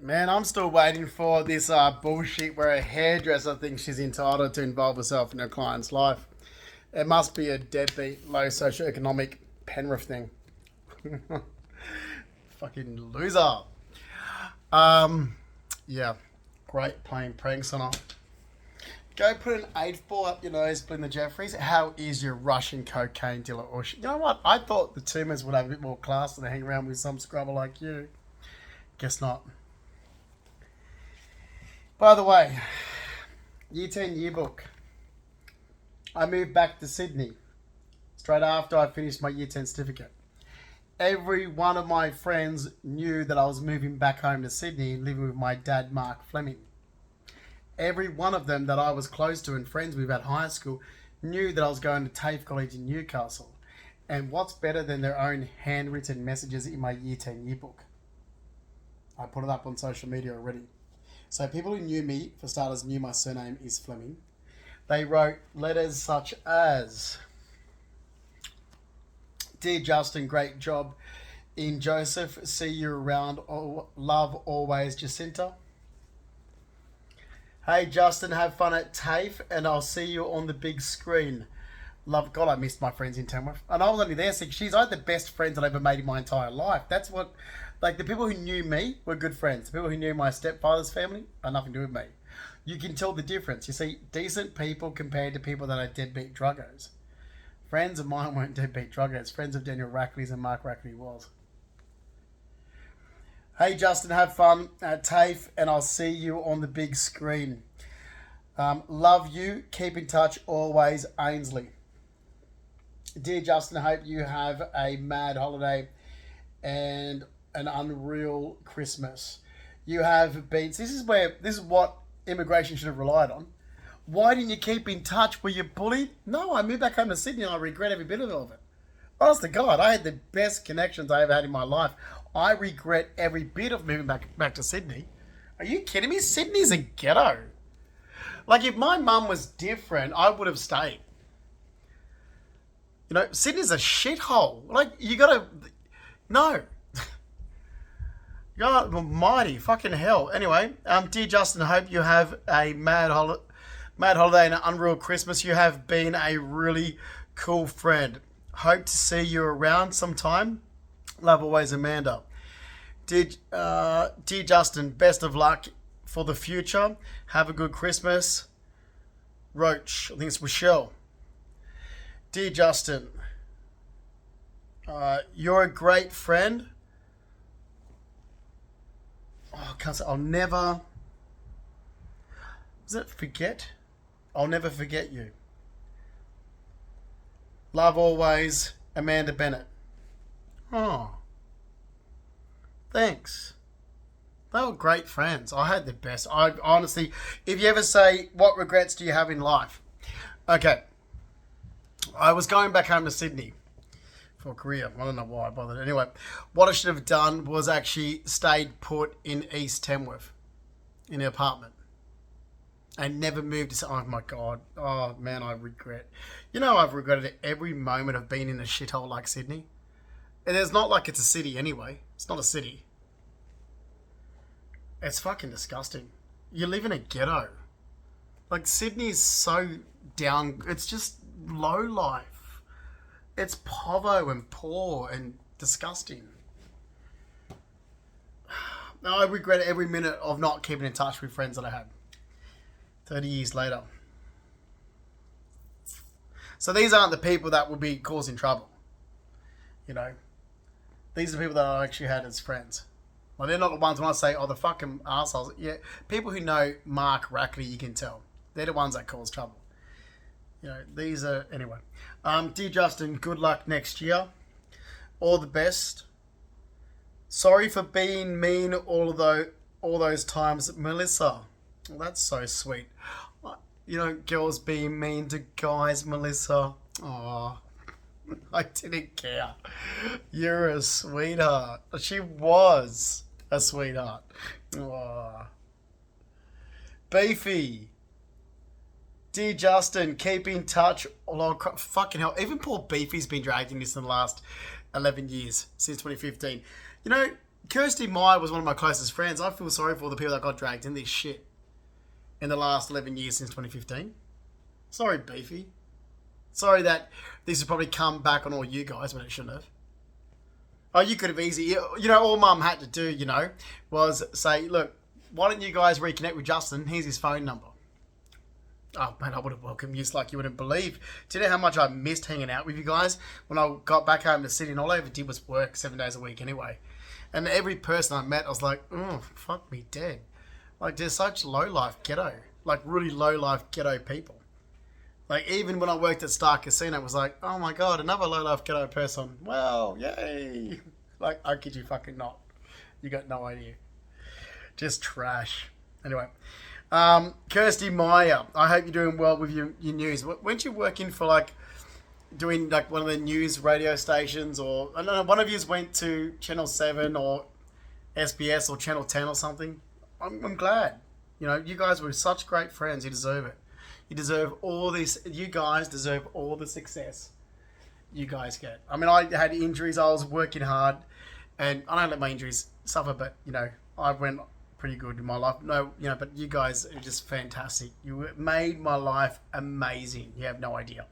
Man, I'm still waiting for this bullshit where a hairdresser thinks she's entitled to involve herself in her client's life. It must be a deadbeat, low socioeconomic Penrith thing. Fucking loser. Yeah, great playing pranks on her. Go put an 8-4 up your nose, put in the Jeffries. How is your Russian cocaine dealer? Or you know what? I thought the Toomers would have a bit more class than to hang around with some scrubber like you. Guess not. By the way, Year 10 yearbook. I moved back to Sydney straight after I finished my Year 10 certificate. Every one of my friends knew that I was moving back home to Sydney and living with my dad, Mark Fleming. Every one of them that I was close to and friends with at high school knew that I was going to TAFE College in Newcastle. And what's better than their own handwritten messages in my Year 10 yearbook? I put it up on social media already. So people who knew me, for starters, knew my surname is Fleming. They wrote letters such as, Dear Justin, great job in Joseph. See you around. Love always, Jacinta. Hey Justin, have fun at TAFE and I'll see you on the big screen. Love, God, I missed my friends in Tamworth. And I was only there 6 years. I had the best friends that I ever made in my entire life. That's what, like, the people who knew me were good friends. The people who knew my stepfather's family had nothing to do with me. You can tell the difference. You see, decent people compared to people that are deadbeat druggers. Friends of mine weren't deadbeat druggers. Friends of Daniel Rackley's and Mark Rackley was. Hey Justin, have fun at TAFE and I'll see you on the big screen. Love you. Keep in touch always, Ainsley. Dear Justin, I hope you have a mad holiday and an unreal Christmas. You have been... This is what immigration should have relied on. Why didn't you keep in touch? Were you bullied? No, I moved back home to Sydney and I regret every bit of it. Honest to God, I had the best connections I ever had in my life. I regret every bit of moving back to Sydney. Are you kidding me? Sydney's a ghetto. Like, if my mum was different, I would have stayed. You know, Sydney's a shithole. Like, you gotta... No. God almighty, fucking hell. Anyway, dear Justin, I hope you have a mad holiday and an unreal Christmas. You have been a really cool friend. Hope to see you around sometime. Love always, Amanda. Dear Justin, best of luck for the future. Have a good Christmas. Roach, I think it's Rochelle. Dear Justin, you're a great friend. Oh, I can't say, I'll never... Does it forget? I'll never forget you. Love always, Amanda Bennett. Oh. Thanks. They were great friends. I had the best. I honestly, if you ever say, what regrets do you have in life? Okay. I was going back home to Sydney for a career. I don't know why I bothered. Anyway, what I should have done was actually stayed put in East Tamworth in an apartment. And never moved to... Oh, my God. Oh, man, I regret. You know, I've regretted every moment of being in a shithole like Sydney. And it's not like it's a city anyway. It's not a city. It's fucking disgusting. You live in a ghetto. Like, Sydney is so down... It's just low life. It's povo and poor and disgusting. Now, I regret every minute of not keeping in touch with friends that I had. 30 years later. So these aren't the people that will be causing trouble. You know. These are the people that I actually had as friends. Well, they're not the ones when I say, oh, the fucking arseholes. Yeah, people who know Mark Rackley, you can tell. They're the ones that cause trouble. You know, these are... Anyway. Dear Justin, good luck next year. All the best. Sorry for being mean all those times, Melissa. Well, that's so sweet. You know, girls being mean to guys, Melissa. Oh, I didn't care. You're a sweetheart. She was a sweetheart. Oh. Beefy. Dear Justin, keep in touch. Oh, fucking hell. Even poor Beefy's been dragged in this in the last 11 years, since 2015. You know, Kirsty Meyer was one of my closest friends. I feel sorry for all the people that got dragged in this shit in the last 11 years since 2015. Sorry, Beefy. Sorry that this has probably come back on all you guys when it shouldn't have. Oh, you could have easily... You know, all Mum had to do, you know, was say, look, why don't you guys reconnect with Justin? Here's his phone number. Oh, man, I would have welcomed you like you wouldn't believe. Do you know how much I missed hanging out with you guys? When I got back home to Sydney, and all I ever did was work 7 days a week anyway. And every person I met, I was like, oh, fuck me dead. Like, they're such low-life ghetto. Like, really low-life ghetto people. Like, even when I worked at Star Casino, it was like, oh my god, another low-life ghetto person. Well, yay. Like, I kid you fucking not. You got no idea. Just trash. Anyway. Kirsty Meyer, I hope you're doing well with your news. Weren't you working for, like, doing, like, one of the news radio stations? Or, I don't know, one of you went to Channel 7 or SBS or Channel 10 or something. I'm glad. You know, you guys were such great friends. You deserve it. You deserve all this. You guys deserve all the success you guys get. I mean, I had injuries. I was working hard. And I don't let my injuries suffer, but, you know, I went pretty good in my life. No, you know, but you guys are just fantastic. You made my life amazing. You have no idea.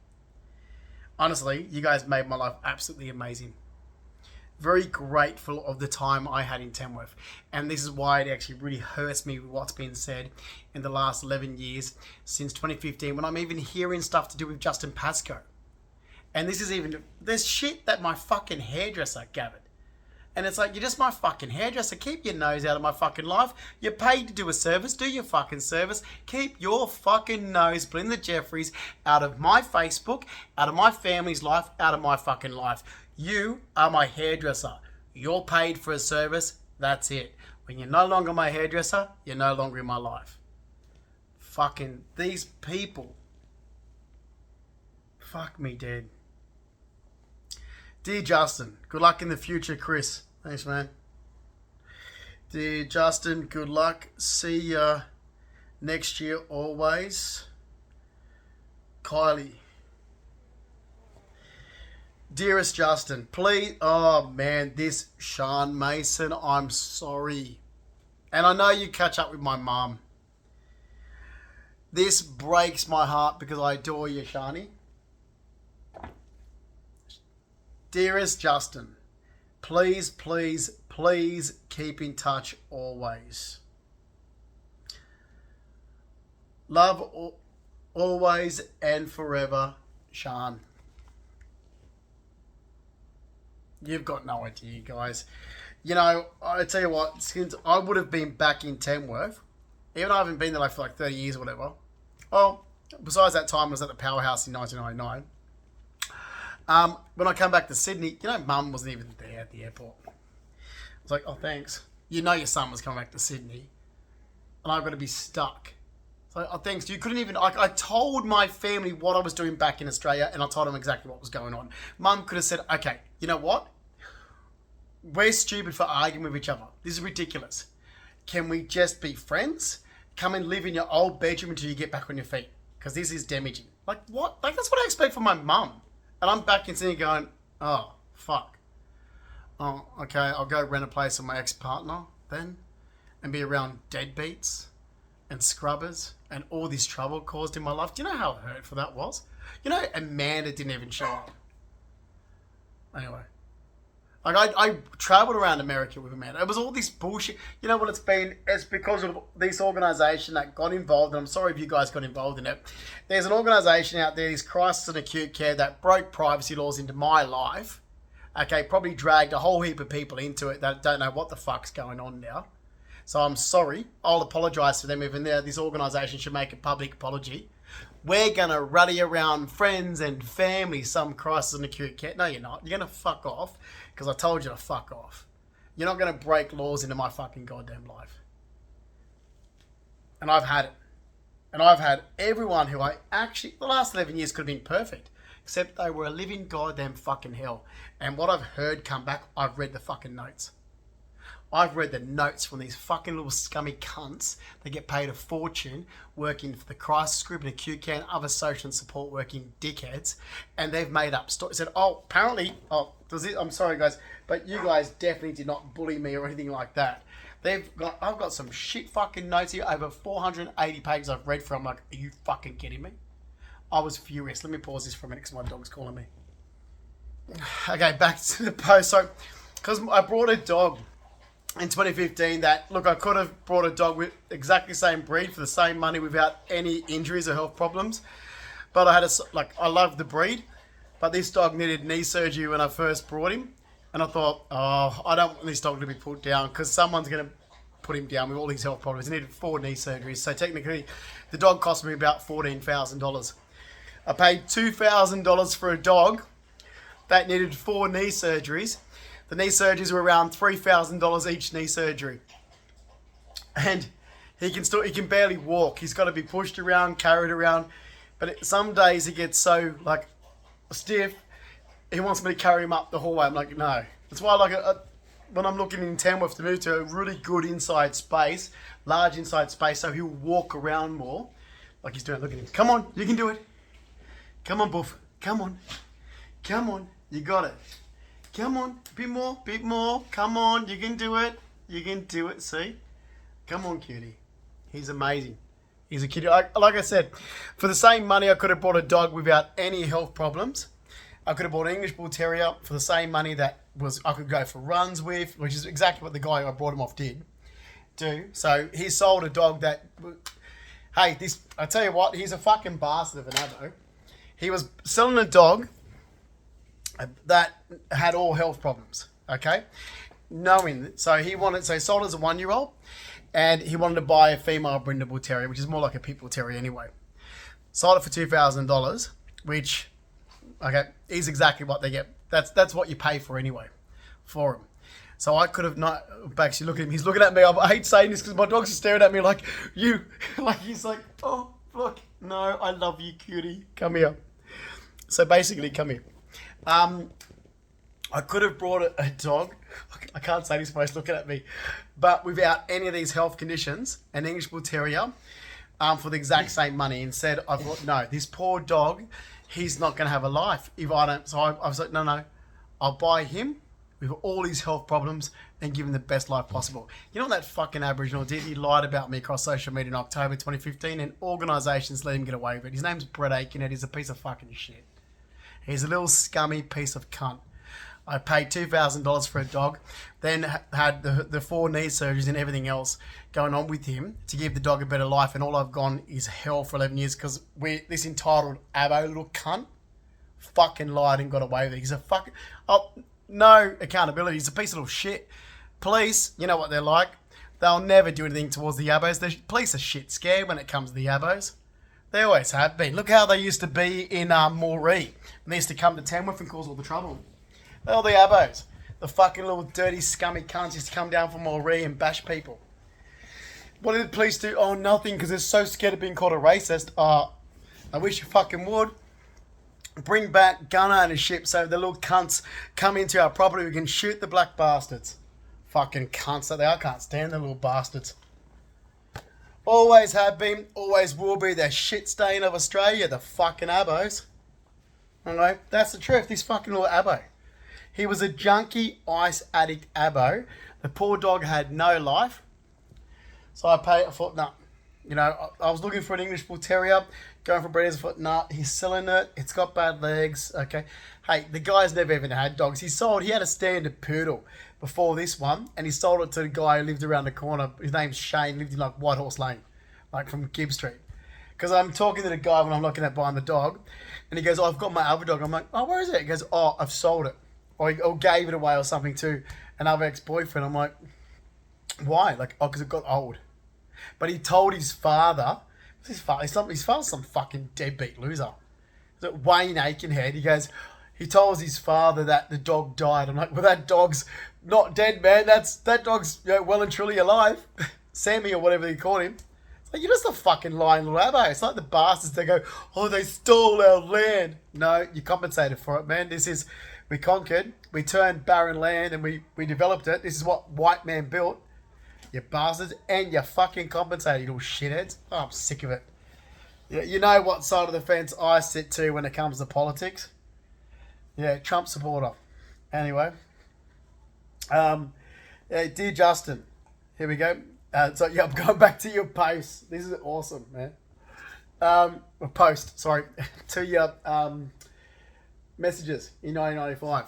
Honestly, you guys made my life absolutely amazing. Very grateful of the time I had in Tamworth. And this is why it actually really hurts me with what's been said in the last 11 years since 2015 when I'm even hearing stuff to do with Justin Pascoe. And this is even, there's shit that my fucking hairdresser gathered. And it's like, you're just my fucking hairdresser. Keep your nose out of my fucking life. You're paid to do a service. Do your fucking service. Keep your fucking nose, Belinda Jeffries, out of my Facebook, out of my family's life, out of my fucking life. You are my hairdresser. You're paid for a service. That's it. When you're no longer my hairdresser, you're no longer in my life. Fucking these people. Fuck me dead. Dear Justin, good luck in the future, Chris. Thanks, man. Dear Justin, good luck. See ya next year always. Kylie. Dearest Justin, please... Oh, man, this Sean Mason, I'm sorry. And I know you catch up with my mum. This breaks my heart because I adore you, Shani. Dearest Justin, please, please, please keep in touch always. Love always and forever, Sean. You've got no idea, guys. You know, I tell you what, since I would have been back in Tamworth, even though I haven't been there for like 30 years or whatever. Well, besides that time I was at the Powerhouse in 1999. When I come back to Sydney, you know, Mum wasn't even there at the airport. I was like, oh, thanks. You know your son was coming back to Sydney. And I've got to be stuck. So, oh, thanks. You couldn't even... I told my family what I was doing back in Australia, and I told them exactly what was going on. Mum could have said, okay, you know what? We're stupid for arguing with each other. This is ridiculous. Can we just be friends? Come and live in your old bedroom until you get back on your feet. Because this is damaging. Like, what? Like, that's what I expect from my mum. And I'm back in Sydney going, oh, fuck. Oh, okay, I'll go rent a place with my ex-partner then and be around deadbeats and scrubbers and all this trouble caused in my life. Do you know how hurtful that was? You know, Amanda didn't even show up. Anyway. Like, I travelled around America with Amanda. It was all this bullshit. You know what it's been? It's because of this organisation that got involved, and I'm sorry if you guys got involved in it. There's an organisation out there, this Crisis and Acute Care, that broke privacy laws into my life. Okay, probably dragged a whole heap of people into it that don't know what the fuck's going on now. So I'm sorry. I'll apologise for them even there. This organisation should make a public apology. We're going to ruddy around friends and family some Crisis and Acute Care. No, you're not. You're going to fuck off because I told you to fuck off. You're not going to break laws into my fucking goddamn life. And I've had it. And I've had everyone who I actually... The last 11 years could have been perfect. Except they were a living goddamn fucking hell. And what I've heard come back, I've read the fucking notes. I've read the notes from these fucking little scummy cunts. They get paid a fortune working for the Crisis Group and Acute Care and other social and support working dickheads. And they've made up stories. Said, oh, apparently, I'm sorry guys, but you guys definitely did not bully me or anything like that. I've got some shit fucking notes here, over 480 pages I've read from. Like, are you fucking kidding me? I was furious. Let me pause this for a minute because my dog's calling me. Okay, back to the post. So, because I brought a dog in 2015 that, look, I could have brought a dog with exactly the same breed for the same money without any injuries or health problems. But I love the breed, but this dog needed knee surgery when I first brought him. And I thought, oh, I don't want this dog to be put down because someone's going to put him down with all these health problems. He needed 4 knee surgeries. So technically, the dog cost me about $14,000. I paid $2,000 for a dog that needed 4 knee surgeries. The knee surgeries were around $3,000 each knee surgery. And he can barely walk. He's got to be pushed around, carried around. But some days he gets so like stiff, he wants me to carry him up the hallway. I'm like, no. That's why when I'm looking in Tamworth to move to a really good inside space, large inside space, so he'll walk around more. Like he's doing, look at him. Come on, you can do it. Come on, Buff. Come on. Come on. You got it. Come on. Bit more. Come on. You can do it. You can do it. See? Come on, cutie. He's amazing. He's a cutie. Like I said, for the same money, I could have bought a dog without any health problems. I could have bought an English Bull Terrier for the same money that I could go for runs with, which is exactly what the guy I brought him off did do. So he sold a dog that, hey, I tell you what, he's a fucking bastard of an abo. He was selling a dog that had all health problems, okay? So he sold as a 1-year-old, and he wanted to buy a female brindle terrier, which is more like a pit bull terrier anyway. Sold it for $2,000, which, okay, is exactly what they get. That's what you pay for anyway, for him. So I could have not, actually look at him. He's looking at me. I hate saying this because my dog's staring at me like, he's like, oh, look, no, I love you, cutie. Come here. So basically, come here. I could have brought a dog. I can't say this by looking at me, but without any of these health conditions, an English Bull Terrier, for the exact same money. Instead, I thought, no, this poor dog, he's not going to have a life if I don't. So I was like, no, I'll buy him with all his health problems and give him the best life possible. You know what that fucking Aboriginal did? He lied about me across social media in October 2015, and organisations let him get away with it. His name's Brett Aikenhead. He's a piece of fucking shit. He's a little scummy piece of cunt. I paid $2,000 for a dog, then had the 4 knee surgeries and everything else going on with him to give the dog a better life, and all I've gone is hell for 11 years because this entitled abo little cunt fucking lied and got away with it. He's a fucking... no accountability. He's a piece of little shit. Police, you know what they're like. They'll never do anything towards the abos. The police are shit scared when it comes to the abos. They always have been. Look how they used to be in Moree. They used to come to Tamworth and cause all the trouble. All the abos. The fucking little dirty, scummy cunts used to come down from Moree and bash people. What did the police do? Oh, nothing, because they're so scared of being called a racist. I wish you fucking would. Bring back gun ownership so the little cunts come into our property. We can shoot the black bastards. Fucking cunts that they are. I can't stand the little bastards. Always have been, always will be the shit stain of Australia, the fucking abos. Alright, that's the truth. This fucking little abo. He was a junkie, ice addict abo. The poor dog had no life. So I thought, nah. You know, I was looking for an English Bull Terrier, going for breeders. I thought, nah, he's selling it. It's got bad legs. Okay. Hey, the guy's never even had dogs. He had a standard poodle before this one, and he sold it to the guy who lived around the corner. His name's Shane, lived in like Whitehorse Lane, like from Gibb Street. Because I'm talking to the guy when I'm looking at buying the dog, and he goes, oh, I've got my other dog. I'm like, oh, where is it? He goes, oh, I've sold it. Or gave it away or something to another ex-boyfriend. I'm like, why? Like, oh, because it got old. But he told his father, his father's some fucking deadbeat loser. Wayne Aikenhead, he told his father that the dog died. I'm like, well, that dog's not dead, man. That dog's well and truly alive. Sammy or whatever they called him. It's like, you're just a fucking lying little abo. It's like the bastards that go, oh, they stole our land. No, you compensated for it, man. We conquered. We turned barren land and we developed it. This is what white man built. You bastards. And you fucking compensated, you little shitheads. Oh, I'm sick of it. You know what side of the fence I sit to when it comes to politics? Yeah, Trump supporter. Anyway. Dear Justin. Here we go. So yeah, I'm going back to your post. This is awesome, man. Post, sorry. To your messages in 1995.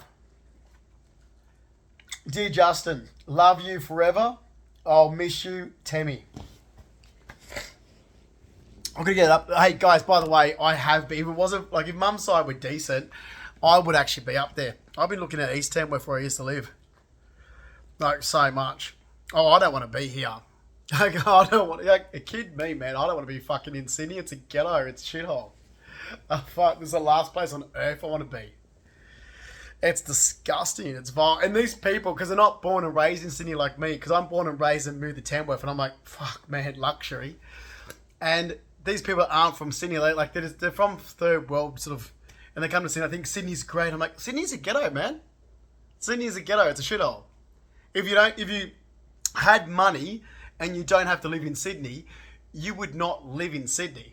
Dear Justin, love you forever. I'll miss you, Temmie. I'm going to get it up. Hey, guys, by the way, I have been. If it wasn't, like, if Mum's side were decent, I would actually be up there. I've been looking at East Tamworth where I used to live. Like, so much. Oh, I don't want to be here. Like, I don't want to, like, a kid me, man. I don't want to be fucking in Sydney. It's a ghetto. It's a shithole. Oh, fuck, this is the last place on earth I want to be. It's disgusting. It's vile. And these people, because they're not born and raised in Sydney like me, because I'm born and raised and moved to Tamworth, and I'm like, fuck, man, luxury. And these people aren't from Sydney. They're from third world, sort of, and they come to Sydney. I think Sydney's great. I'm like, Sydney's a ghetto, man. Sydney's a ghetto. It's a shithole. If you had money and you don't have to live in Sydney, you would not live in Sydney.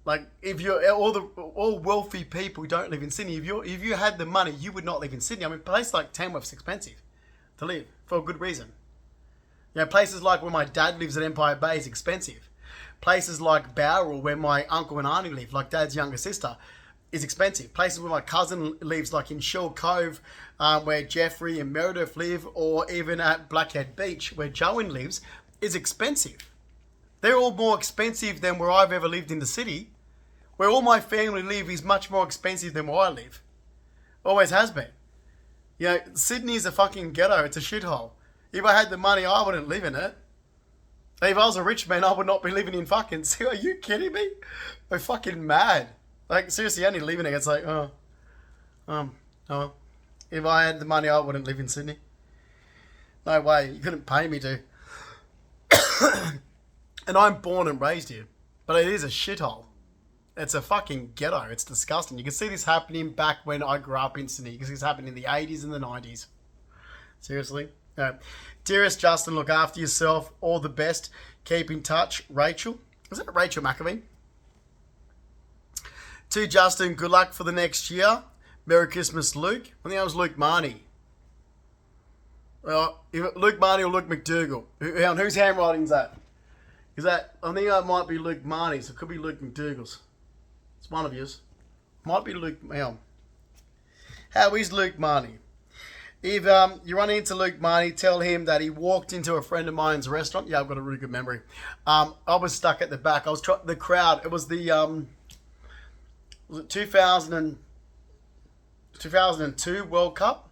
Like, if you're all wealthy people who don't live in Sydney, if you had the money, you would not live in Sydney. I mean, places like Tamworth's expensive to live for a good reason. You know, places like where my dad lives at Empire Bay is expensive. Places like Bowral, where my uncle and auntie live, like Dad's younger sister, is expensive. Places where my cousin lives, like in Shell Cove, where Jeffrey and Meredith live, or even at Blackhead Beach, where Joan lives, is expensive. They're all more expensive than where I've ever lived in the city. Where all my family live is much more expensive than where I live. Always has been. You know, Sydney is a fucking ghetto. It's a shithole. If I had the money, I wouldn't live in it. If I was a rich man, I would not be living in fucking... Are you kidding me? I'm fucking mad. Like, seriously, only living it, it's like, if I had the money, I wouldn't live in Sydney. No way. You couldn't pay me to. And I'm born and raised here. But it is a shithole. It's a fucking ghetto. It's disgusting. You can see this happening back when I grew up in Sydney. You can see this happening in the 80s and the 90s. Seriously. No. Dearest Justin, look after yourself. All the best. Keep in touch. Rachel. Is it Rachel McAvee? To Justin, good luck for the next year. Merry Christmas, Luke. I think that was Luke Marnie. Luke Marnie or Luke McDougall? Whose handwriting is that? I think that might be Luke Marnie's. It could be Luke McDougall's. It's one of yours. Might be Luke. How is Luke Marnie? If you run into Luke Marnie, tell him that he walked into a friend of mine's restaurant. Yeah, I've got a really good memory. I was stuck at the back. I was the crowd. It was the was it 2002 World Cup,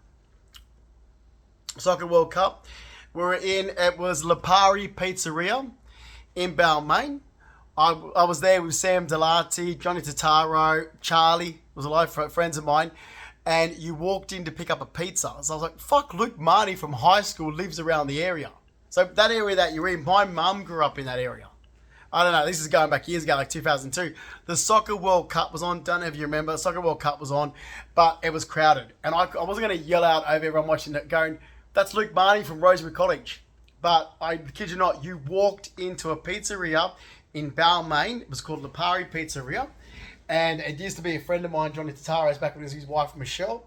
Soccer World Cup. It was Lipari Pizzeria in Balmain. I was there with Sam Delati, Johnny Totaro, Charlie, was a lot of friends of mine, and you walked in to pick up a pizza. So I was like, fuck, Luke Marnie from high school lives around the area. So that area that you're in, my mum grew up in that area. I don't know, this is going back years ago, like 2002. The Soccer World Cup was on, don't know if you remember, the Soccer World Cup was on, but it was crowded. And I wasn't going to yell out over everyone watching it going, that's Luke Marnie from Rosebery Cottage. But I kid you not, you walked into a pizzeria in Balmain. It was called Lipari Pizzeria. And it used to be a friend of mine, Johnny Tataro's, back when it was his wife, Michelle.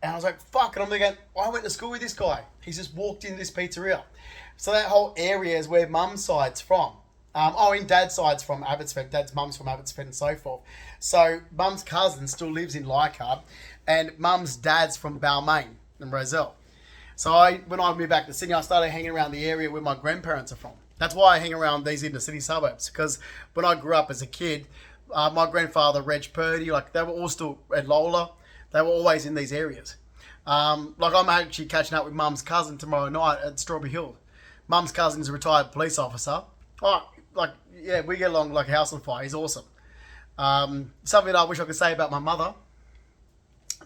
And I was like, fuck. And I'm thinking, I went to school with this guy. He's just walked in this pizzeria. So that whole area is where mum's side's from. In dad's side's from Abbotsford. Dad's mum's from Abbotsford and so forth. So mum's cousin still lives in Leichhardt. And mum's dad's from Balmain and Rozelle. So when I moved back to Sydney, I started hanging around the area where my grandparents are from. That's why I hang around these inner city suburbs. Because when I grew up as a kid, my grandfather, Reg Purdy, like they were all still at Lola. They were always in these areas. Like I'm actually catching up with mum's cousin tomorrow night at Strawberry Hill. Mum's cousin's a retired police officer. We get along like a house on fire. He's awesome. Something I wish I could say about my mother.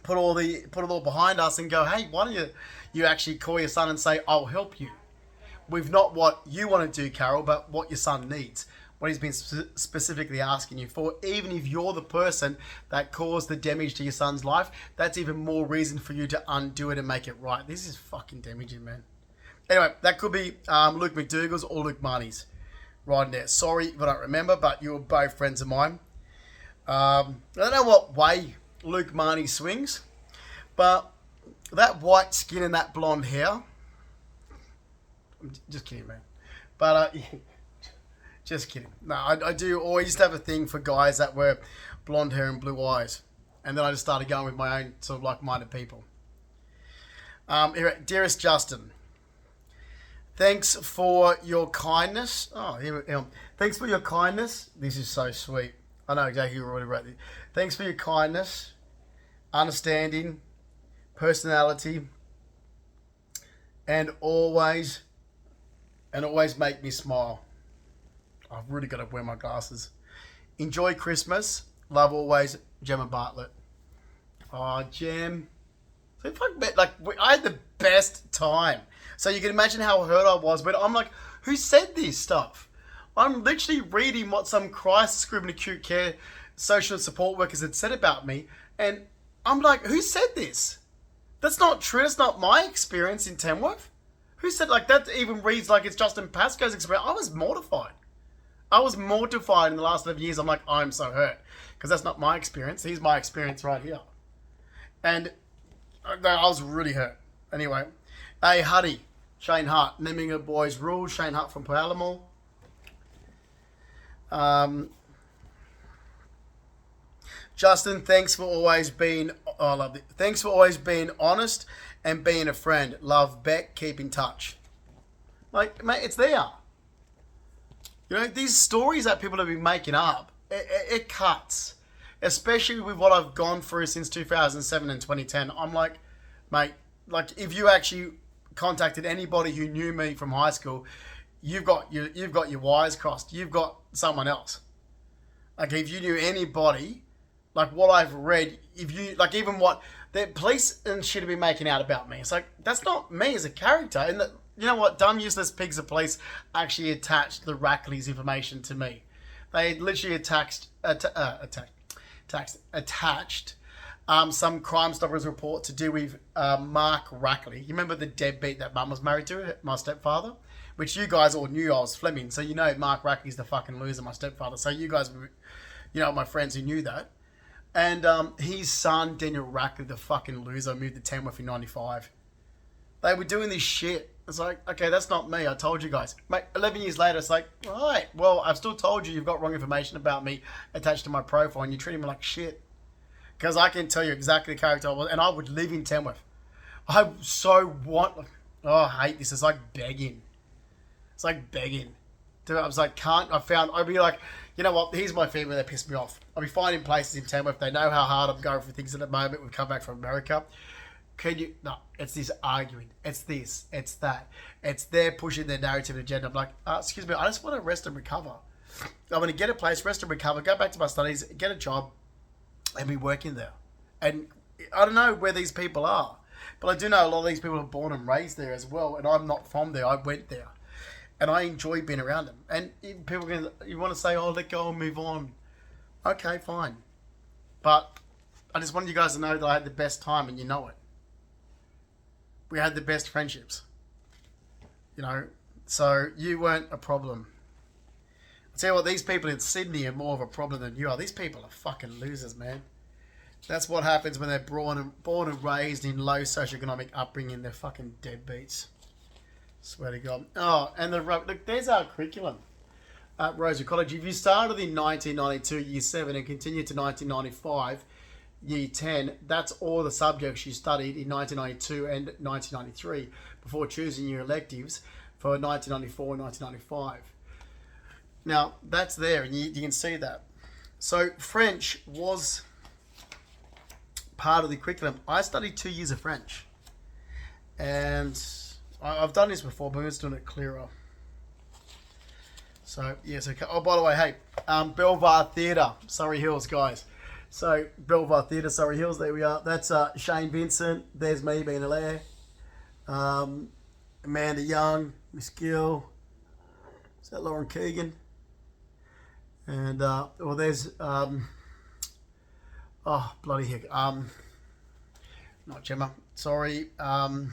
Put it all behind us and go, hey, why don't you actually call your son and say, I'll help you. With not what you want to do, Carol, but what your son needs. what he's been specifically asking you for. Even if you're the person that caused the damage to your son's life, that's even more reason for you to undo it and make it right. This is fucking damaging, man. Anyway, that could be Luke McDougall's or Luke Marnie's right in there. Sorry if I don't remember, but you were both friends of mine. I don't know what way Luke Marnie swings, but that white skin and that blonde hair, I'm just kidding, man. But just kidding. No, I do always have a thing for guys that were blonde hair and blue eyes. And then I just started going with my own sort of like-minded people. Dearest Justin, thanks for your kindness. Oh, here. Thanks for your kindness. This is so sweet. I know exactly who already wrote this. Thanks for your kindness, understanding, personality, and always make me smile. I've really got to wear my glasses. Enjoy Christmas. Love always, Gemma Bartlett. Oh, Gem. I had the best time. So you can imagine how hurt I was. But I'm like, who said this stuff? I'm literally reading what some crisis group and acute care social support workers had said about me. And I'm like, who said this? That's not true. It's not my experience in Tamworth. Who said like that even reads like it's Justin Pascoe's experience? I was mortified. I was mortified in the last 11 years. I'm like, I'm so hurt. Because that's not my experience. Here's my experience right here. And I was really hurt. Anyway. Hey, Huddy. Shane Hart. Naming a boys rules. Shane Hart from Palamore. Justin, thanks for always being... Oh, I love it. Thanks for always being honest and being a friend. Love, Beck. Keep in touch. Like, mate, it's there. You know, these stories that people have been making up, it cuts. Especially with what I've gone through since 2007 and 2010. I'm like, mate, like if you actually contacted anybody who knew me from high school, you've got your wires crossed. You've got someone else. Like if you knew anybody, like what I've read, if you like even what the police and shit have been making out about me, it's like that's not me as a character. And that, you know what, dumb useless pigs of police actually attached the Rackley's information to me. They literally attached some Crime Stoppers report to do with Mark Rackley. You remember the deadbeat that Mum was married to, my stepfather? Which you guys all knew I was Fleming. So you know Mark Rackley's the fucking loser, my stepfather. So you guys, you know, my friends who knew that. And his son, Daniel Rackley, the fucking loser, moved to Tamworth in 95. They were doing this shit. It's like, okay, that's not me. I told you guys. Mate, 11 years later, it's like, right, well, I've still told you you've got wrong information about me attached to my profile and you're treating me like shit. Because I can tell you exactly the character I was, and I would live in Tamworth. I so want... Oh, I hate this. It's like begging. It's like begging. Dude, I was like, I'd be like, you know what, here's my family that pissed me off. I'll be finding places in Tamworth. They know how hard I'm going for things at the moment. We've come back from America. Can you... No, it's this arguing. It's this. It's that. It's they're pushing their narrative agenda. I'm like, excuse me, I just want to rest and recover. I want to get a place, rest and recover, go back to my studies, get a job, and be working there. And I don't know where these people are. But I do know a lot of these people are born and raised there as well. And I'm not from there. I went there. And I enjoy being around them. And people you want to say, oh, let go and move on. Okay, fine. But I just wanted you guys to know that I had the best time and you know it. We had the best friendships. You know, so you weren't a problem. I'll tell you what, these people in Sydney are more of a problem than you are. These people are fucking losers, man. That's what happens when they're born and raised in low socioeconomic upbringing. They're fucking deadbeats. Swear to God. Oh, and look, there's our curriculum at Rosewood College. If you started in 1992, Year 7, and continued to 1995, Year 10, that's all the subjects you studied in 1992 and 1993 before choosing your electives for 1994 and 1995. Now, that's there, and you can see that. So, French was part of the curriculum. I studied 2 years of French. And I've done this before, but I'm just doing it clearer. So, yes. Okay. Oh, by the way, hey, Belvoir Theatre, Surrey Hills, guys. So, Belvoir Theatre, Surrey Hills, there we are. That's Shane Vincent. There's me being Alaire. Amanda Young, Miss Gill. Is that Lauren Keegan? And well, there's oh bloody heck, not Gemma. Sorry. Oh,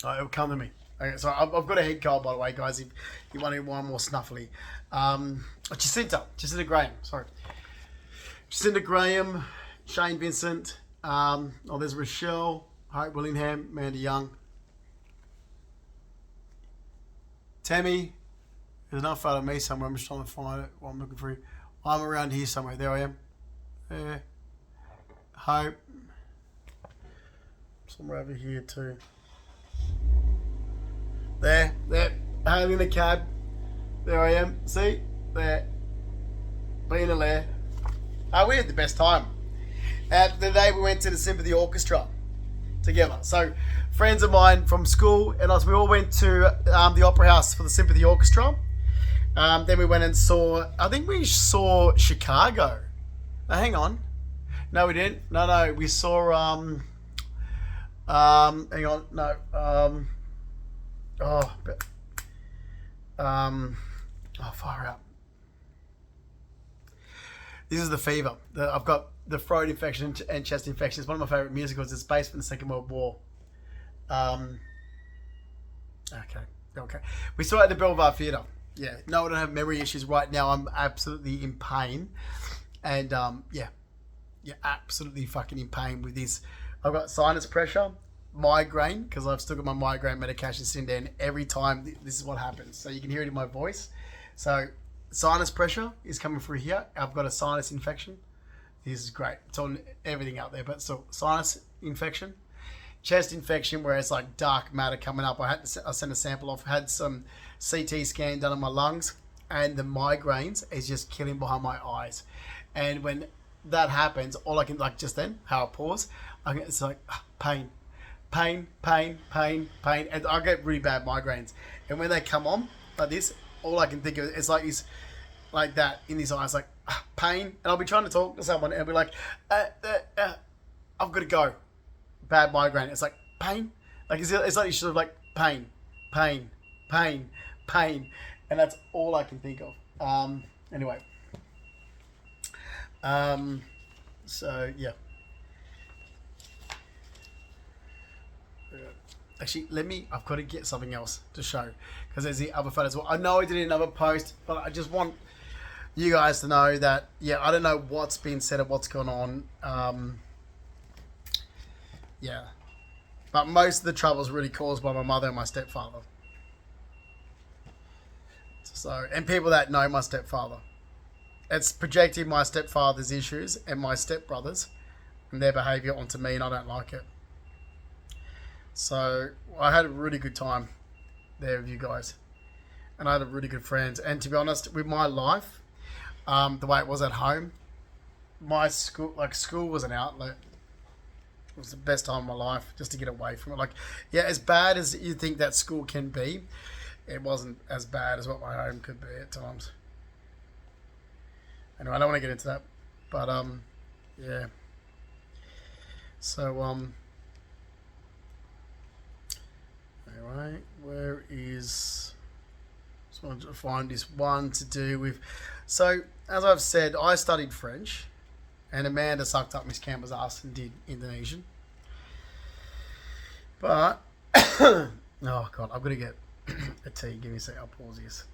it'll come to me. Okay, so I've got a head cold, by the way, guys. If you want one more snuffly, Jacinta Graham. Sorry, Jacinta Graham, Shane Vincent. Oh, there's Rochelle, Hope Willingham, Amanda Young, Tammy. There's another photo of me somewhere. I'm just trying to find it while I'm looking for you. I'm around here somewhere. There I am. There. Hope. Somewhere over here too. There, hailing the cab. There I am. See? There. Being a lair. We had the best time. The day we went to the Sympathy Orchestra together. So, friends of mine from school and us, we all went to the Opera House for the Sympathy Orchestra. Then we went and I think we saw Chicago. Hang on. No, we didn't. No, we saw, hang on, no, far out. This is The Fever. I've got the throat infection and chest infection. It's one of my favorite musicals. It's based from the Second World War. Okay. We saw it at the Belvoir Theatre. Yeah, no, I don't have memory issues right now. I'm absolutely in pain. And, yeah, absolutely fucking in pain with this. I've got sinus pressure, migraine, because I've still got my migraine medication sitting there, and every time this is what happens. So you can hear it in my voice. So sinus pressure is coming through here. I've got a sinus infection. This is great. It's on everything out there, but so sinus infection, chest infection where it's like dark matter coming up. I sent a sample off. Had some CT scan done on my lungs, and the migraines is just killing behind my eyes. And when that happens, all I can, like just then, how I pause, it's like pain, and I get really bad migraines. And when they come on like this, all I can think of is like this, like that in his eyes, like pain. And I'll be trying to talk to someone and I'll be like, I've got to go. Bad migraine. It's like pain. Like it's like you should have like pain, and that's all I can think of. Anyway. So yeah. Actually, I've got to get something else to show because there's the other photos. Well, I know I did another post, but I just want you guys to know that, yeah, I don't know what's been said or what's going on. Yeah. But most of the trouble is really caused by my mother and my stepfather. So, and people that know my stepfather. It's projecting my stepfather's issues and my stepbrothers and their behaviour onto me, and I don't like it. So I had a really good time there with you guys, and I had a really good friends. And to be honest, with my life, the way it was at home, my school was an outlet. It was the best time of my life, just to get away from it. Like, yeah, as bad as you think that school can be, it wasn't as bad as what my home could be at times. Anyway, I don't want to get into that, but yeah. So anyway, where is? Just wanted to find this one to do with. So as I've said, I studied French, and Amanda sucked up Miss Campbell's ass and did Indonesian. But oh god, I've got to get a tea. Give me a sec. I'll pause this.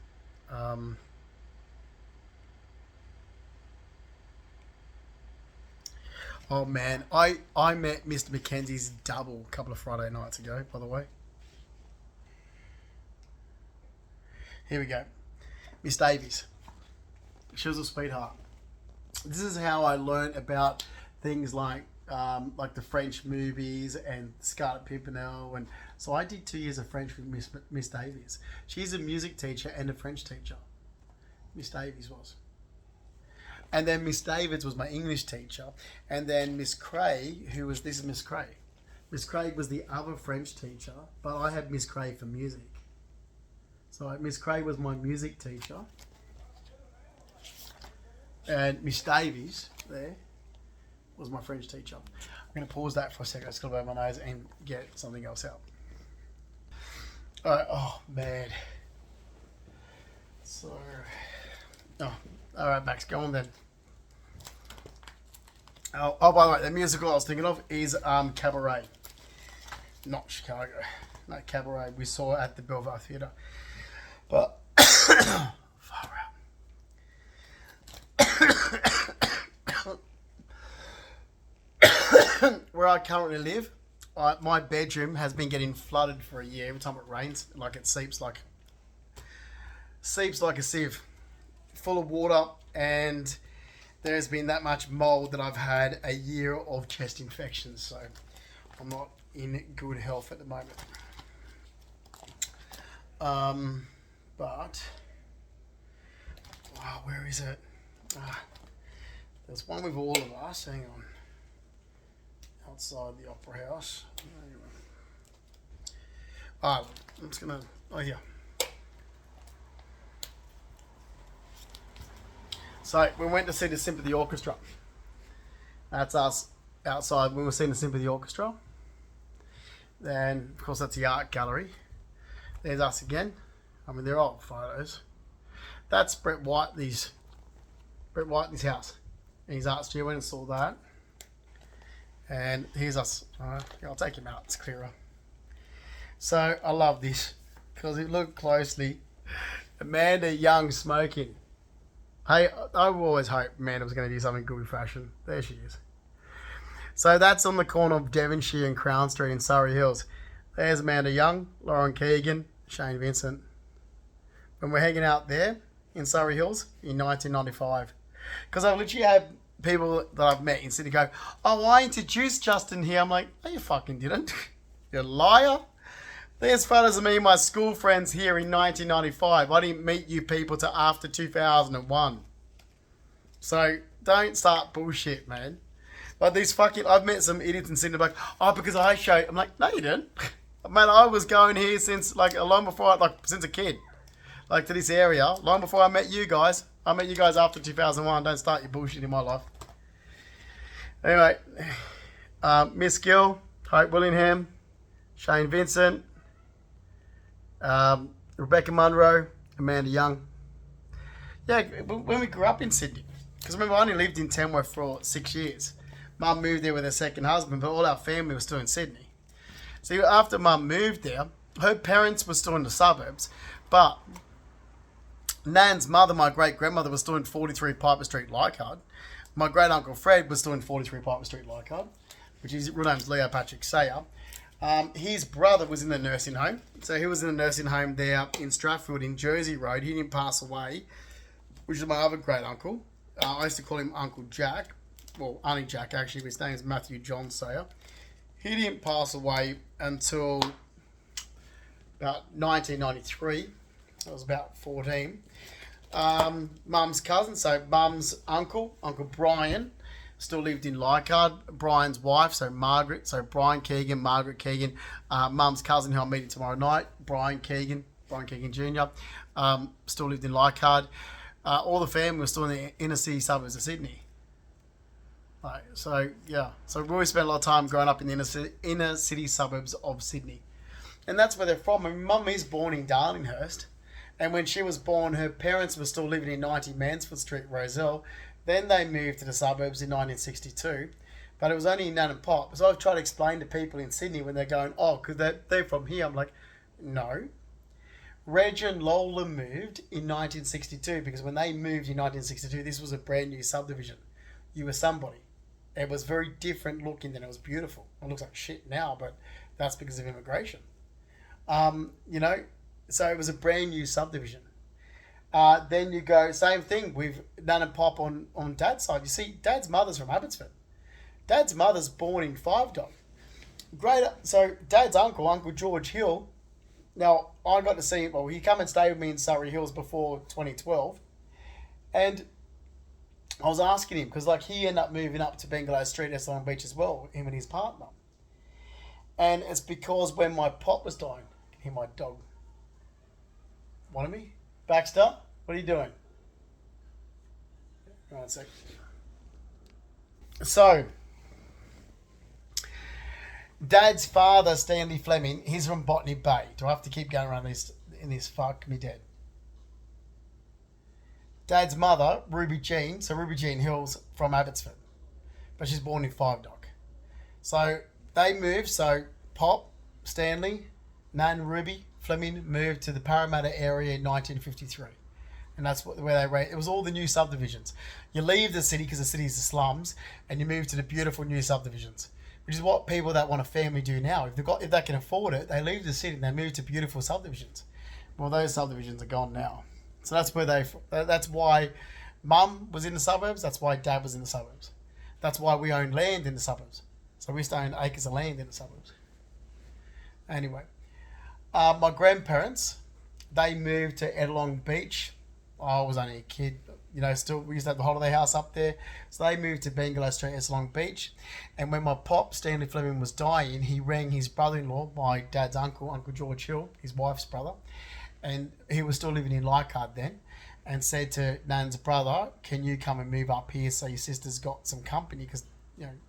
Oh man, I met Mr. Mackenzie's double a couple of Friday nights ago, by the way. Here we go. Miss Davies. She was a sweetheart. This is how I learnt about things like the French movies and Scarlett Pimpernel. And so I did 2 years of French with Miss Davies. She's a music teacher and a French teacher. Miss Davies was. And then Miss Davids was my English teacher. And then Miss Craig, this is Miss Craig. Miss Craig was the other French teacher, but I had Miss Craig for music. So Miss Craig was my music teacher. And Miss Davies, there, was my French teacher. I'm going to pause that for a second. I just got to blow my nose and get something else out. Alright, oh man. So, Oh, all right, Max, go on then. Oh, by the way, the musical I was thinking of is Cabaret, not Chicago. No, Cabaret. We saw it at the Belvoir Theatre, but far out. Where I currently live, my bedroom has been getting flooded for a year every time it rains. Like it seeps like a sieve, full of water, and there's been that much mold that I've had a year of chest infections. So I'm not in good health at the moment. But wow, where is it? There's one with all of us. Hang on. Outside the Opera House. I'm just gonna. Oh yeah. So we went to see the Sympathy Orchestra. That's us outside when we were seeing the Sympathy Orchestra. Then, of course, that's the art gallery. There's us again. I mean, they're old photos. That's Brett Whiteley's house. And his art studio. Went and saw that. And here's us. I'll take him out. It's clearer. So I love this because if you look closely, Amanda Young smoking. Hey, I always hoped Amanda was going to do something good with fashion. There she is. So that's on the corner of Devonshire and Crown Street in Surrey Hills. There's Amanda Young, Lauren Keegan, Shane Vincent. When we're hanging out there in Surrey Hills in 1995. Because I've literally had people that I've met in Sydney go, oh, I introduced Justin here. I'm like, no, you fucking didn't. You liar. There's photos of me and my school friends here in 1995. I didn't meet you people till after 2001. So don't start bullshit, man. Like these fucking, I've met some idiots in Sydney like, oh, because I showed. I'm like, no, you didn't. Man, I was going here since like long before, since a kid, like to this area, long before I met you guys. I met you guys after 2001. Don't start your bullshit in my life. Anyway, Miss Gill, Hope Willingham, Shane Vincent, Rebecca Munro, Amanda Young. Yeah, when we grew up in Sydney, because remember I only lived in Tamworth for 6 years. Mum moved there with her second husband, but all our family was still in Sydney. So after Mum moved there, her parents were still in the suburbs, but Nan's mother, my great-grandmother, was still in 43 Piper Street, Leichhardt. My great-uncle Fred was still in 43 Piper Street, Leichhardt, which is real name's Leo Patrick Sayer. His brother was in the nursing home. So he was in the nursing home there in Strathfield in Jersey Road. He didn't pass away, which is my other great-uncle. I used to call him Uncle Jack. Well, Auntie Jack, actually. His name is Matthew John Sayer. He didn't pass away until about 1993. I was about 14. Mum's cousin, so Mum's uncle, Uncle Brian, still lived in Leichhardt. Brian's wife, so Margaret, so Brian Keegan, Margaret Keegan. Mum's cousin, who I'm meeting tomorrow night, Brian Keegan Jr., still lived in Leichhardt. All the family was still in the inner city suburbs of Sydney. So we always spent a lot of time growing up in the inner city suburbs of Sydney. And that's where they're from. I mean, Mum is born in Darlinghurst. And when she was born, her parents were still living in 90 Mansfield Street, Rozelle. Then they moved to the suburbs in 1962. But it was only in Nan and Pop. So I've tried to explain to people in Sydney when they're going, oh, because they're from here. I'm like, no. Reg and Lola moved in 1962 because when they moved in 1962, this was a brand new subdivision. You were somebody. It was very different looking than it was beautiful. It looks like shit now, but that's because of immigration. So it was a brand new subdivision. Then you go, same thing with Nan and Pop on Dad's side. You see, Dad's mother's from Abbotsford. Dad's mother's born in Five Dog. So Dad's uncle, Uncle George Hill, now I got to see him, well, he come and stayed with me in Surrey Hills before 2012. And I was asking him, because he ended up moving up to Bengalow Street, Essalong Beach as well, him and his partner. And it's because when my pop was dying, I can hear my dog. Wanted me? Baxter, what are you doing? Right, sec. So, Dad's father, Stanley Fleming, he's from Botany Bay. Do I have to keep going around this in this? Fuck me dead. Dad's mother, Ruby Jean. So Ruby Jean Hill's from Abbotsford, but she's born in Five Dock. So they moved. So Pop, Stanley, Nan, Ruby, Fleming moved to the Parramatta area in 1953. And that's where they raised. It was all the new subdivisions. You leave the city because the city is the slums, and you move to the beautiful new subdivisions, which is what people that want a family do now. If they can afford it, they leave the city and they move to beautiful subdivisions. Well, those subdivisions are gone now. So that's why Mum was in the suburbs. That's why Dad was in the suburbs. That's why we own land in the suburbs. So we used to own acres of land in the suburbs. Anyway, my grandparents, they moved to Ettalong Beach. I was only a kid, still we used to have the holiday house up there. So they moved to Bangalow Street, Ettalong Beach. And when my pop, Stanley Fleming, was dying, he rang his brother-in-law, my dad's uncle, Uncle George Hill, his wife's brother. And he was still living in Leichhardt then, and said to Nan's brother, can you come and move up here so your sister's got some company? Because,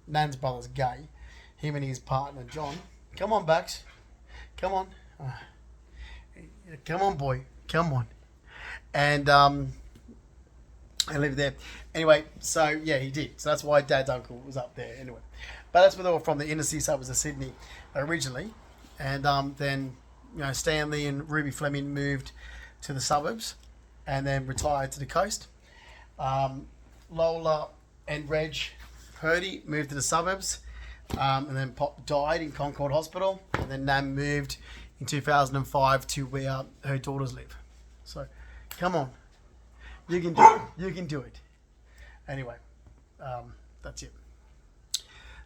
Nan's brother's gay. Him and his partner, John. Come on, Bax. Come on. Come on, boy. Come on. And I lived there. Anyway, so yeah, he did. So that's why Dad's uncle was up there. Anyway, but that's where they were from, the inner city suburbs of Sydney originally. And then, Stanley and Ruby Fleming moved to the suburbs and then retired to the coast. Lola and Reg Purdy moved to the suburbs. And then Pop died in Concord Hospital. And then Nan moved in 2005 to where her daughters live. So, come on. You can do it. You can do it. Anyway, that's it.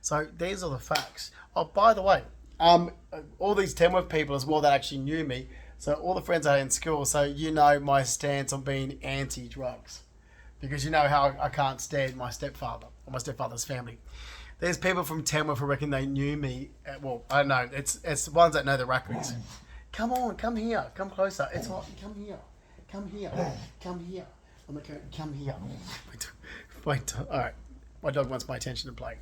So, these are the facts. Oh, by the way, all these Tamworth people as well that actually knew me. So, all the friends I had in school. So, my stance on being anti-drugs. Because you know how I can't stand my stepfather or my stepfather's family. There's people from Tamworth who reckon they knew me. Well, I don't know. It's the ones that know the Rackeries. Come on, come here. Come closer. It's hot. Come here. Come here. Come here. I'm okay. Come here. Wait. All right. My dog wants my attention to play.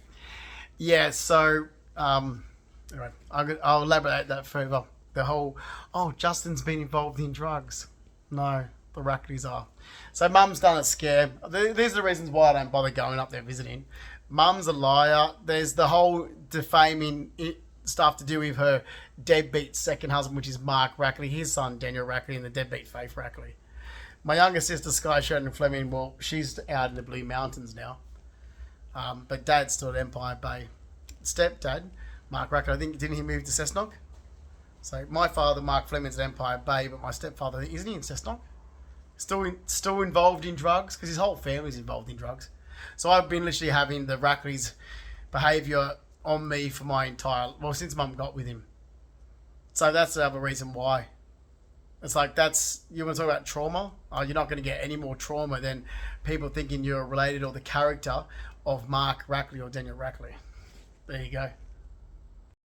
Yeah, so, anyway, I'll elaborate that further. The whole, Justin's been involved in drugs. No, the Rackeries are. So Mum's done a scare. These are the reasons why I don't bother going up there visiting. Mum's a liar. There's the whole defaming stuff to do with her deadbeat second husband, which is Mark Rackley, his son Daniel Rackley, and the deadbeat Faith Rackley. My younger sister Sky Sheridan Fleming, well, she's out in the Blue Mountains now. But Dad's still at Empire Bay. Stepdad, Mark Rackley, I think, didn't he move to Cessnock? So my father, Mark Fleming's at Empire Bay, but my stepfather, isn't he in Cessnock? Still involved in drugs, because his whole family's involved in drugs. So I've been literally having the Rackleys' behaviour on me for my since Mum got with him. So that's the other reason why. It's like, you want to talk about trauma? You're not going to get any more trauma than people thinking you're related or the character of Mark Rackley or Daniel Rackley. There you go.